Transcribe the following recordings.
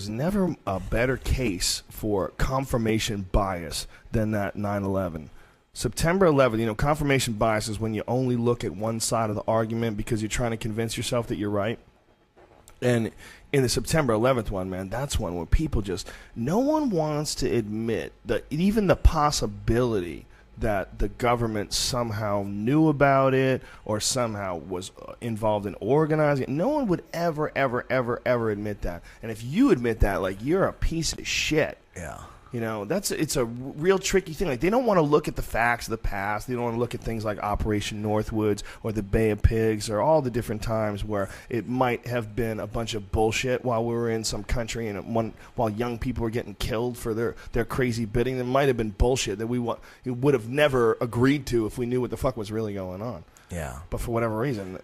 There's never a better case for confirmation bias than that 9/11. September 11th, confirmation bias is when you only look at one side of the argument because you're trying to convince yourself that you're right. And in the September 11th one, man, that's one where people no one wants to admit that even the possibility that the government somehow knew about it or somehow was involved in organizing it. No one would ever admit that. And if you admit that, you're a piece of shit. Yeah. It's a real tricky thing. They don't want to look at the facts of the past. They don't want to look at things like Operation Northwoods or the Bay of Pigs or all the different times where it might have been a bunch of bullshit while we were in some country and while young people were getting killed for their crazy bidding. There might have been bullshit that we would have never agreed to if we knew what the fuck was really going on. Yeah. But for whatever reason,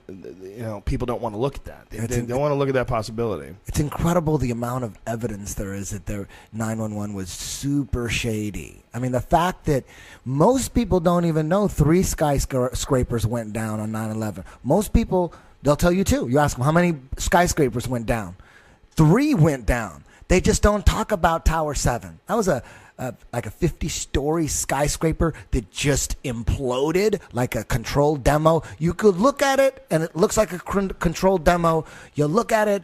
people don't want to look at that. They don't want to look at that possibility. It's incredible the amount of evidence there is that their 911 was super shady. I mean, the fact that most people don't even know 3 skyscrapers went down on 9/11. Most people, they'll tell you too. You ask them how many skyscrapers went down. 3 went down. They just don't talk about Tower 7. That was like a 50-story skyscraper that just imploded, like a controlled demo. You could look at it, and it looks like a controlled demo. You look at it,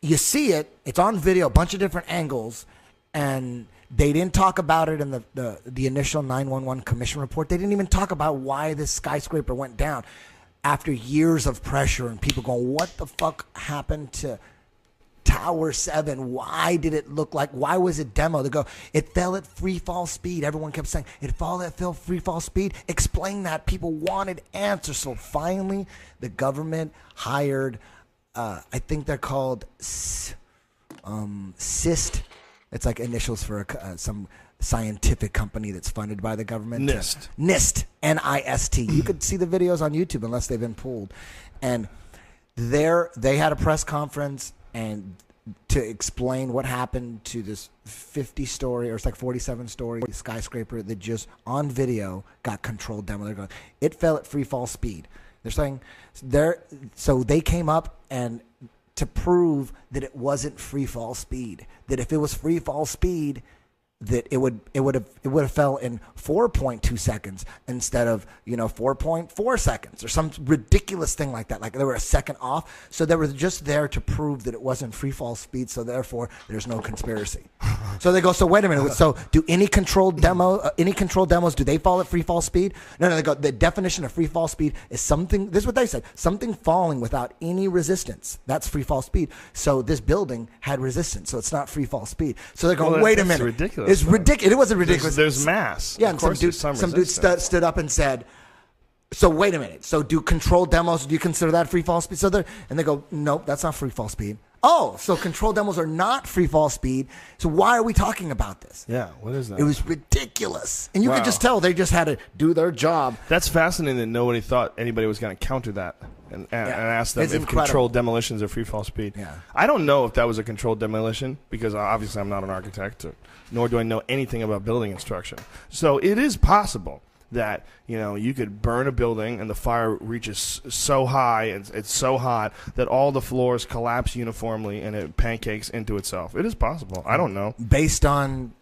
you see it. It's on video, a bunch of different angles, and they didn't talk about it in the initial 911 commission report. They didn't even talk about why this skyscraper went down. After years of pressure and people going, what the fuck happened to Tower 7, why did it look like, why was it demo? They go, it fell at free fall speed. Everyone kept saying, it fell free fall speed. Explain that. People wanted answers. So finally, the government hired, I think they're called SIST. It's like initials for some scientific company that's funded by the government. NIST. NIST. N-I-S-T. You could see the videos on YouTube unless they've been pulled. And they had a press conference and to explain what happened to this 50-story, or it's like 47-story skyscraper that just on video got controlled demo. They're going, it fell at free fall speed. They're saying so they came up and to prove that it wasn't free fall speed. That if it was free fall speed, that it would have fell in 4.2 seconds instead of 4.4 seconds or some ridiculous thing like that. Like they were a second off, so they were just there to prove that it wasn't free fall speed. So therefore, there's no conspiracy. So they go. So wait a minute. So do any controlled demos do they fall at free fall speed? No. They go. The definition of free fall speed is something. This is what they said. Something falling without any resistance. That's free fall speed. So this building had resistance, so it's not free fall speed. So they're going. Wait a minute. Ridiculous. It's ridiculous. It wasn't ridiculous. There's mass. Yeah, and some dude stood up and said, so wait a minute. So do controlled demos, do you consider that free fall speed? And they go, nope, that's not free fall speed. Oh, so controlled demos are not free fall speed. So why are we talking about this? Yeah, what is that? It was ridiculous. And you could just tell they just had to do their job. That's fascinating that nobody thought anybody was going to counter that and ask them if controlled demolitions are free fall speed. Yeah. I don't know if that was a controlled demolition because obviously I'm not an architect, nor do I know anything about building construction. So it is possible that you could burn a building and the fire reaches so high and it's so hot that all the floors collapse uniformly and it pancakes into itself. It is possible. I don't know. Based on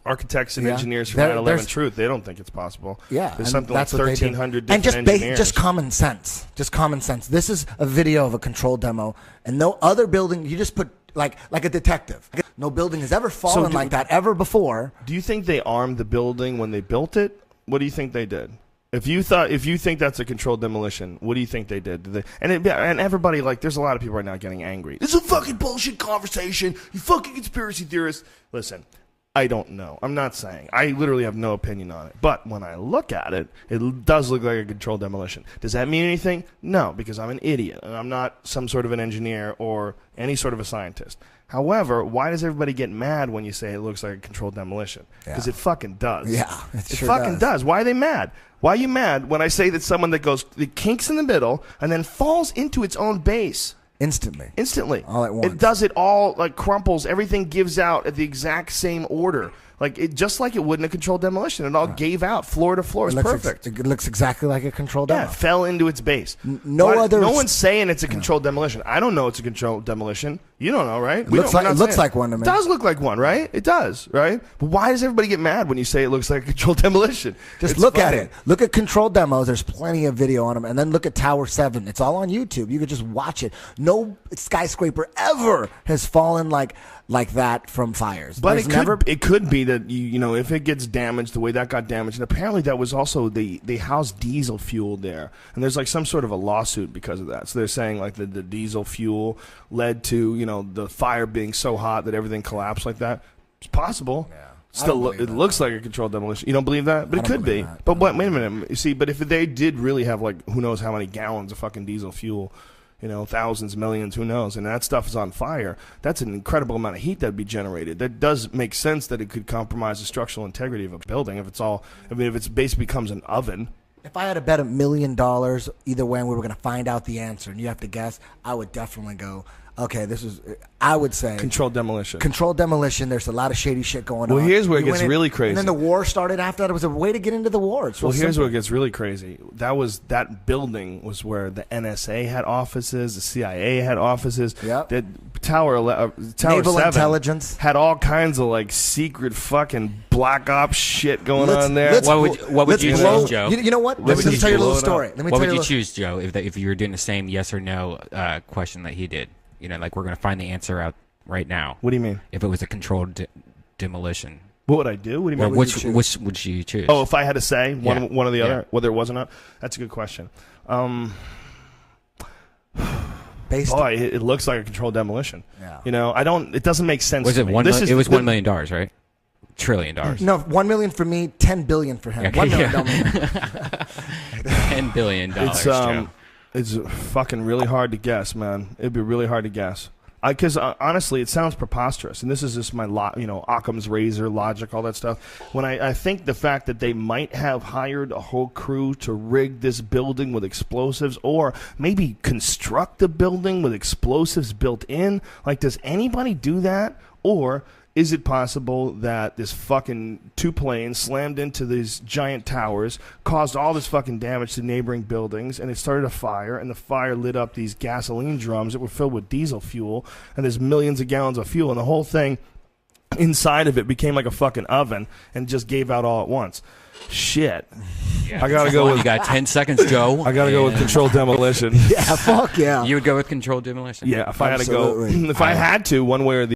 architects and engineers from 9/11 Truth, they don't think it's possible. Yeah, there's something like 1,300 different engineers. And just common sense. Just common sense. This is a video of a controlled demo, and no other building. You just put like a detective. No building has ever fallen like that ever before. Do you think they armed the building when they built it? What do you think they did? If you think that's a controlled demolition, what do you think they did? And everybody, there's a lot of people right now getting angry. This is a fucking bullshit conversation. You fucking conspiracy theorists. Listen, I don't know. I'm not saying. I literally have no opinion on it. But when I look at it, it does look like a controlled demolition. Does that mean anything? No, because I'm an idiot, and I'm not some sort of an engineer or any sort of a scientist. However, why does everybody get mad when you say it looks like a controlled demolition? Because it fucking does. Yeah, it sure fucking does. Why are they mad? Why are you mad when I say that someone that kinks in the middle and then falls into its own base? Instantly. All at once. It does it all, crumples. Everything gives out at the exact same order. Just like it would in a controlled demolition. It all gave out floor to floor. It's perfect. It looks exactly like a controlled demo. Yeah, it fell into its base. No one's saying it's a controlled demolition. I don't know it's a controlled demolition. You don't know, right? It looks like one to me. It does look like one, right? It does, right? But why does everybody get mad when you say it looks like a controlled demolition? Just look at it. Look at controlled demos. There's plenty of video on them. And then look at Tower 7. It's all on YouTube. You could just watch it. No skyscraper ever has fallen like that from fires. But it could be that, you know, if it gets damaged the way that got damaged, and apparently that was also, they housed diesel fuel there. And there's like some sort of a lawsuit because of that. So they're saying like the diesel fuel led to, you know, the fire being so hot that everything collapsed like that. It's possible. Yeah. Still, it looks like a controlled demolition. You don't believe that? But it could be. But wait a minute. You see, but if they did really have like who knows how many gallons of fucking diesel fuel, you know, thousands, millions, who knows, and that stuff is on fire, that's an incredible amount of heat that would be generated. That does make sense that it could compromise the structural integrity of a building if it basically becomes an oven. If I had to bet $1 million either way and we were going to find out the answer and you have to guess, I would definitely go, okay, I would say Controlled demolition. Controlled demolition. There's a lot of shady shit going on. Well, here's where it gets really crazy. And then the war started after that. It was a way to get into the war. Well, here's where it gets really crazy. That building was where the NSA had offices, the CIA had offices. Yep. That Tower Naval 7 intelligence had all kinds of like secret fucking black ops shit going on there. What would you choose, Joe? You know what? Let me tell you a little story. What would you choose, Joe, if you were doing the same yes or no question that he did? You know, like we're going to find the answer out right now. What do you mean? If it was a controlled demolition. What would I do? What do you mean? Which would you choose? Oh, if I had to say one or the other, whether it was or not? That's a good question. It looks like a controlled demolition. Yeah. You know, it doesn't make sense. Was to it me. It was $1 million, right? $1 trillion. No, $1 million for me, $10 billion for him. Okay, $1 million. $10 billion. Joe. It's fucking really hard to guess, man. It'd be really hard to guess. Because honestly, it sounds preposterous, and this is just my Occam's razor logic, all that stuff. When I think the fact that they might have hired a whole crew to rig this building with explosives, or maybe construct the building with explosives built in. Like, does anybody do that? Or is it possible that this fucking 2 planes slammed into these giant towers, caused all this fucking damage to neighboring buildings, and it started a fire, and the fire lit up these gasoline drums that were filled with diesel fuel, and there's millions of gallons of fuel, and the whole thing inside of it became like a fucking oven and just gave out all at once? Shit. Yeah. I gotta go with. You got 10 seconds, Joe. I gotta go with controlled demolition. Yeah, fuck yeah. You would go with controlled demolition. Yeah, if I had to go, if I had to, one way or the